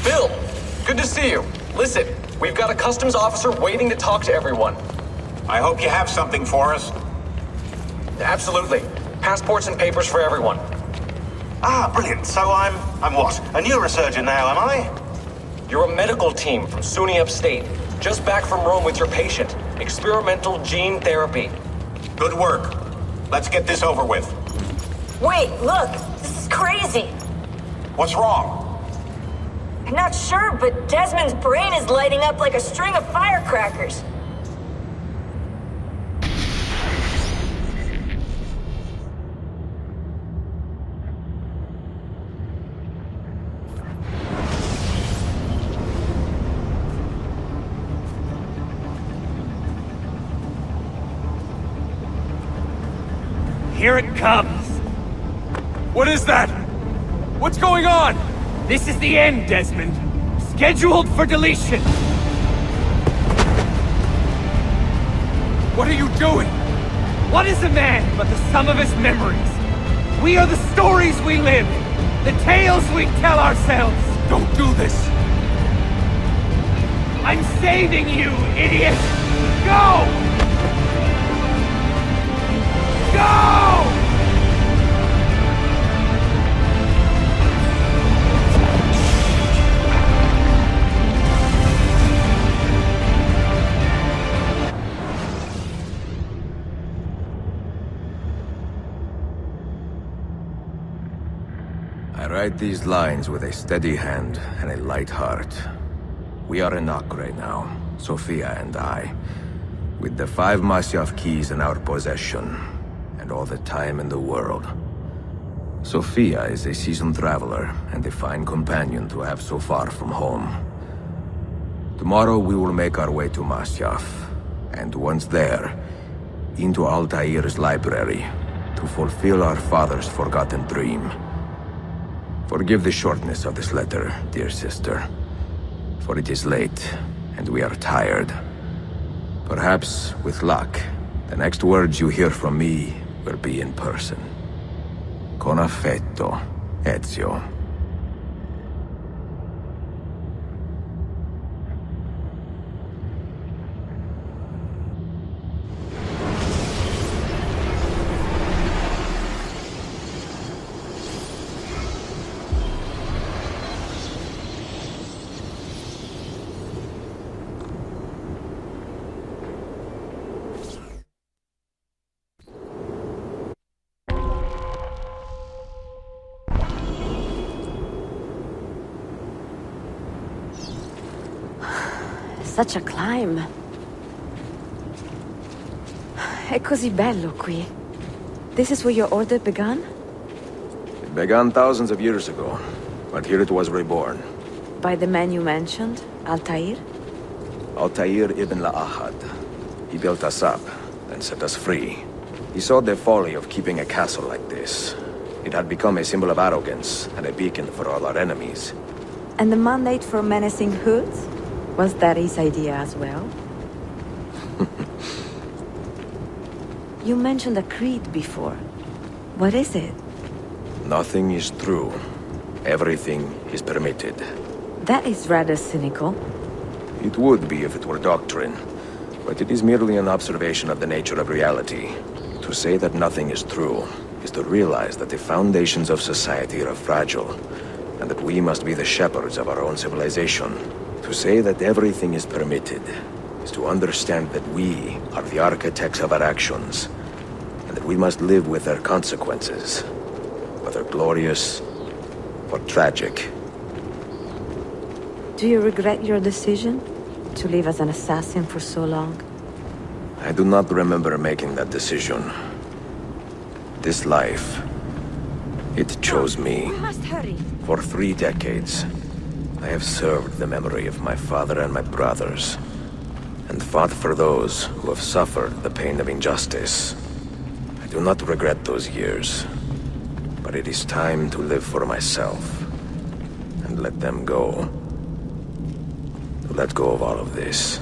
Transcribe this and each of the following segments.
Bill, good to see you. Listen, we've got a customs officer waiting to talk to everyone. I hope you have something for us. Absolutely. Passports and papers for everyone. Ah, brilliant. So I'm what? A neurosurgeon now, am I? You're a medical team from SUNY Upstate. Just back from Rome with your patient. Experimental gene therapy. Good work. Let's get this over with. Wait, look! This is crazy! What's wrong? I'm not sure, but Desmond's brain is lighting up like a string of firecrackers. Here it comes! What is that? What's going on? This is the end, Desmond. Scheduled for deletion. What are you doing? What is a man but the sum of his memories? We are the stories we live, the tales we tell ourselves. Don't do this. I'm saving you, idiot! Go! Go! I write these lines with a steady hand and a light heart. We are in Acre now, Sophia and I, with the 5 Masyaf keys in our possession, and all the time in the world. Sophia is a seasoned traveler, and a fine companion to have so far from home. Tomorrow we will make our way to Masyaf, and once there, into Altair's library, to fulfill our father's forgotten dream. Forgive the shortness of this letter, dear sister, for it is late, and we are tired. Perhaps, with luck, the next words you hear from me will be in person. Con affetto, Ezio. Such a climb. È così bello qui. This is where your order began? It began thousands of years ago, but here it was reborn. By the man you mentioned, Altair? Altair ibn La'ahad. He built us up, then set us free. He saw the folly of keeping a castle like this. It had become a symbol of arrogance, and a beacon for all our enemies. And the mandate for menacing hoods? Was that his idea as well? You mentioned a creed before. What is it? Nothing is true. Everything is permitted. That is rather cynical. It would be if it were doctrine, but it is merely an observation of the nature of reality. To say that nothing is true is to realize that the foundations of society are fragile, and that we must be the shepherds of our own civilization. To say that everything is permitted is to understand that we are the architects of our actions, and that we must live with their consequences, whether glorious or tragic. Do you regret your decision to live as an assassin for so long? I do not remember making that decision. This life, it chose me. We must hurry. For 3 decades, I have served the memory of my father and my brothers, and fought for those who have suffered the pain of injustice. I do not regret those years, but it is time to live for myself, and let them go. To let go of all of this.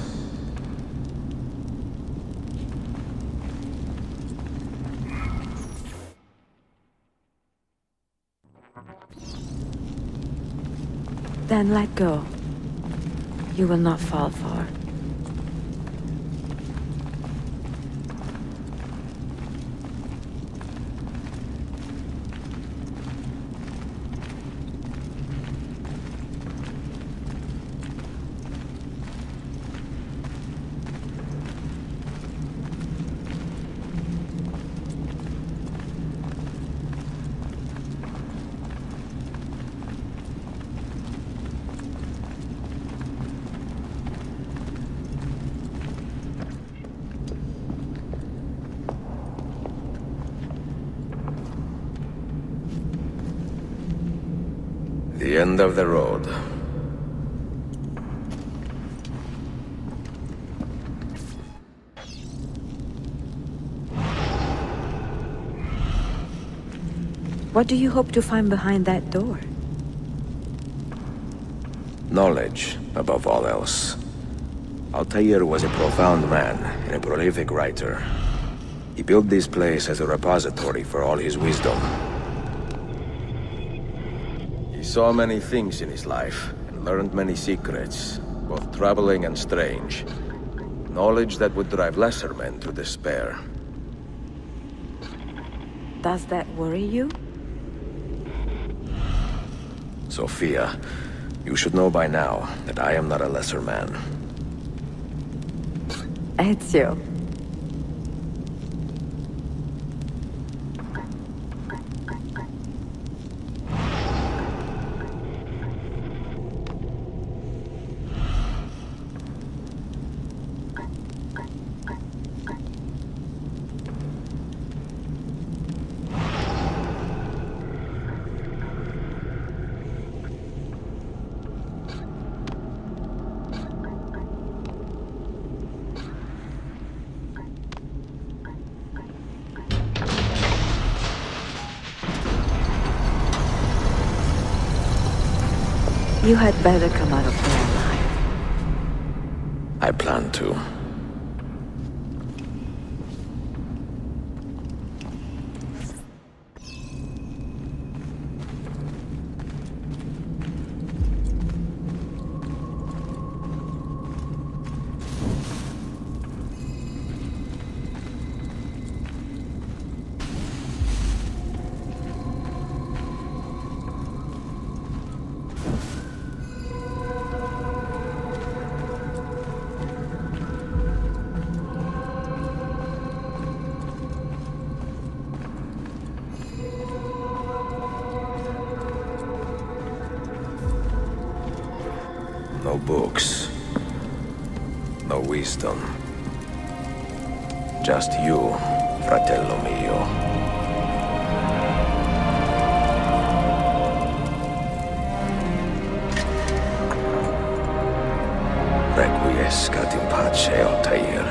Then let go. You will not fall far. The end of the road. What do you hope to find behind that door? Knowledge, above all else. Altair was a profound man and a prolific writer. He built this place as a repository for all his wisdom. He saw many things in his life, and learned many secrets, both troubling and strange. Knowledge that would drive lesser men to despair. Does that worry you? Sophia, you should know by now that I am not a lesser man. Ezio. You had better come out of there alive. I plan to. No books. No wisdom. Just you, fratello mio. Requiescat in pace, Altair.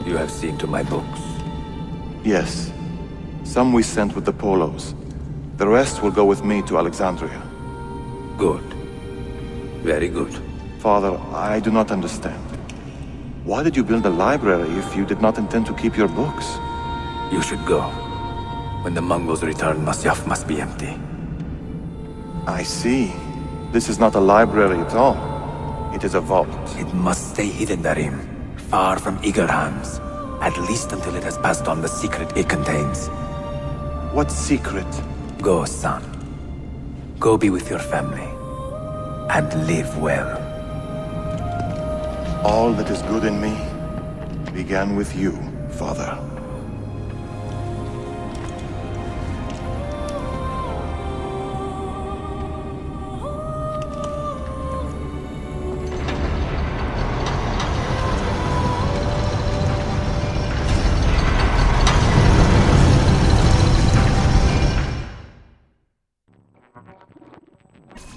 You have seen to my books. Yes. Some we sent with the Polos. The rest will go with me to Alexandria. Good. Very good. Father, I do not understand. Why did you build a library if you did not intend to keep your books? You should go. When the Mongols return, Masyaf must be empty. I see. This is not a library at all. It is a vault. It must stay hidden, Darim. Far from eager hands. At least until it has passed on the secret it contains. What secret? Go, son. Go be with your family. And live well. All that is good in me began with you, Father.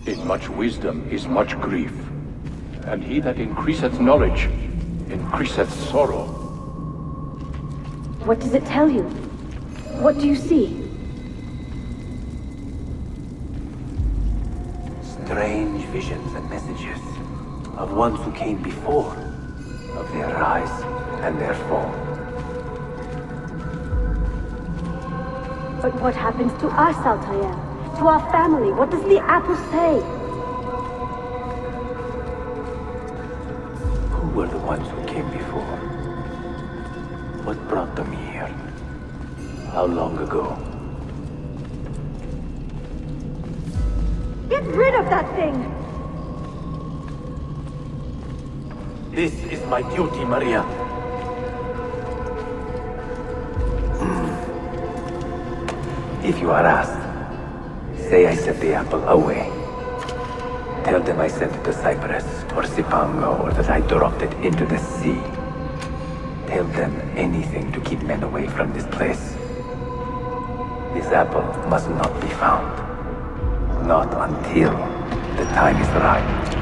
In much wisdom is much grief, and he that increaseth knowledge increaseth sorrow. What does it tell you? What do you see? strange visions and messages of ones who came before, of their rise and their fall. But what happens to us, Altair? To our family? What does the apple say? Who were the ones who came before? What brought them here? How long ago? Get rid of that thing! This is my duty, Maria. If you are asked, say I set the apple away. Tell them I sent it to Cyprus, or Cipango, or that I dropped it into the sea. Tell them anything to keep men away from this place. This apple must not be found. Not until the time is right.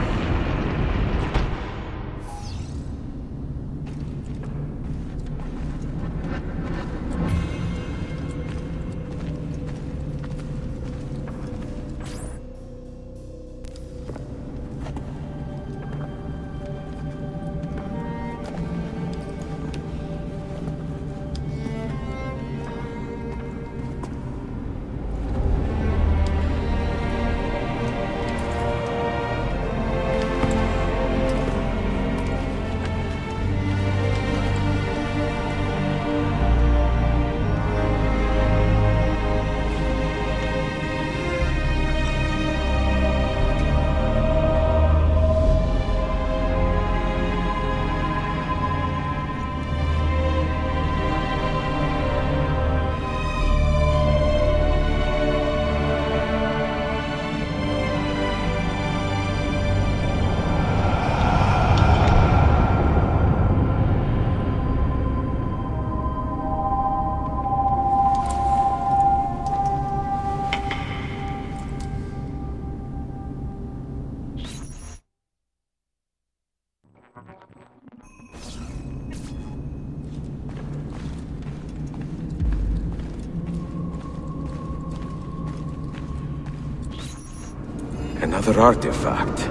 Another artifact.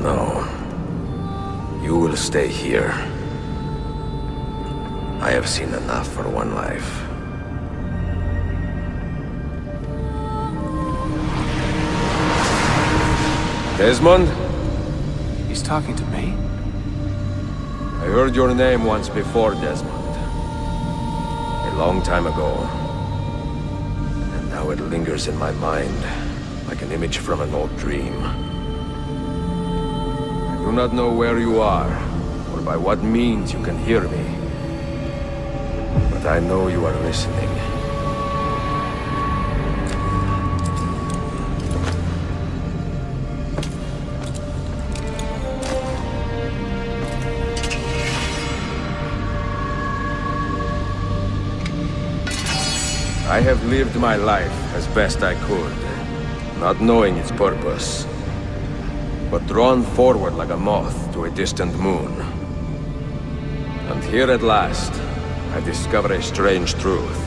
No. You will stay here. I have seen enough for one life. Desmond? He's talking to me. I heard your name once before, Desmond. A long time ago. And now it lingers in my mind, like an image from an old dream. I do not know where you are, or by what means you can hear me. But I know you are listening. I have lived my life as best I could, not knowing its purpose, but drawn forward like a moth to a distant moon. And here at last, I discover a strange truth.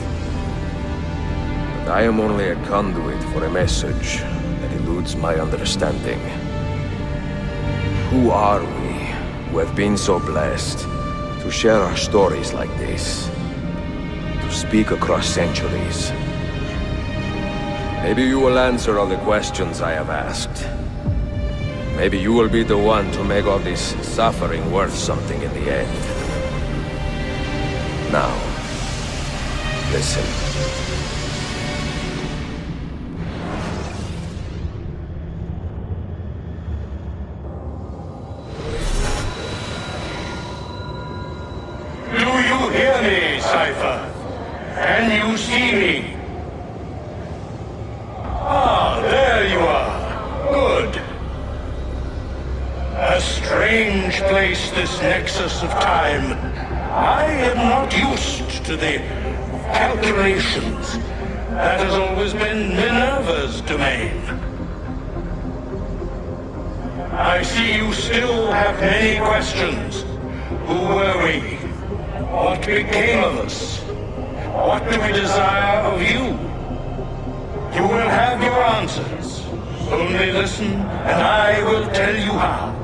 That I am only a conduit for a message that eludes my understanding. Who are we, who have been so blessed, to share our stories like this? To speak across centuries. Maybe you will answer all the questions I have asked. Maybe you will be the one to make all this suffering worth something in the end. Now, listen. Do you hear me, Cypher? Can you see me? Ah, there you are. Good. A strange place, this nexus of time. I am not used to the calculations. That has always been Minerva's domain. I see you still have many questions. Who were we? What became of us? What do we desire of you? You will have your answers, Only listen, and I will tell you how.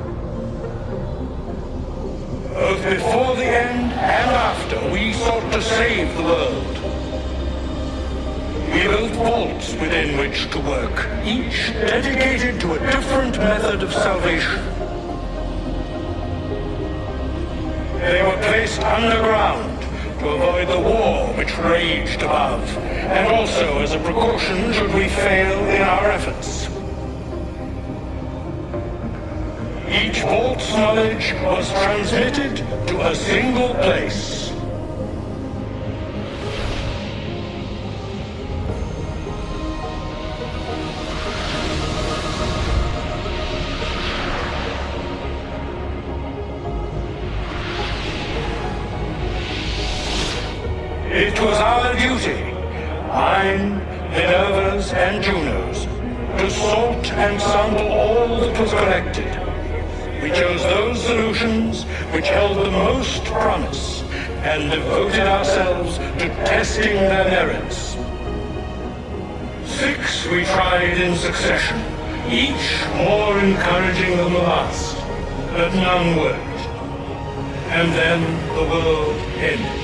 Both before the end and after, we sought to save the world. We built vaults within which to work, each dedicated to a different method of salvation. They were placed underground to avoid the war which raged above, and also as a precaution should we fail in our efforts. Each vault's knowledge was transmitted to a single place. It was our duty, mine, Minerva's, and Juno's, to sort and sample all that was collected. We chose those solutions which held the most promise, and devoted ourselves to testing their merits. 6 we tried in succession, each more encouraging than the last, but none worked. And then the world ended.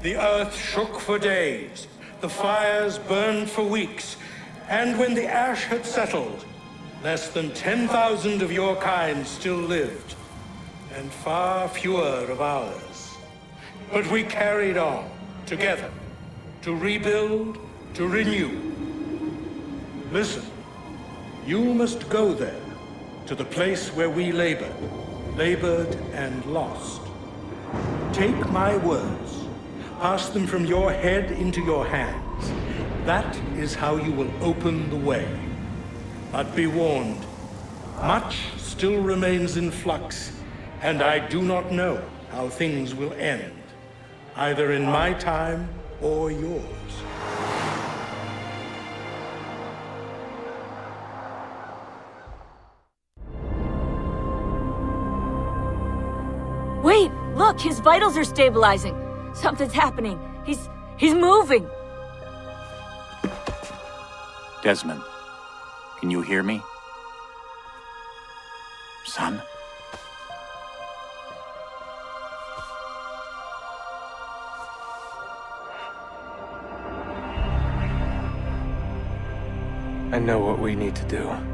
The earth shook for days, the fires burned for weeks, and when the ash had settled, less than 10,000 of your kind still lived, and far fewer of ours. But we carried on, together, to rebuild, to renew. Listen, you must go there, to the place where we labored and lost. Take my words. Pass them from your head into your hands. That is how you will open the way. But be warned, much still remains in flux, and I do not know how things will end, either in my time or yours. Wait, look, his vitals are stabilizing. Something's happening. He's moving. Desmond, can you hear me? Son? I know what we need to do.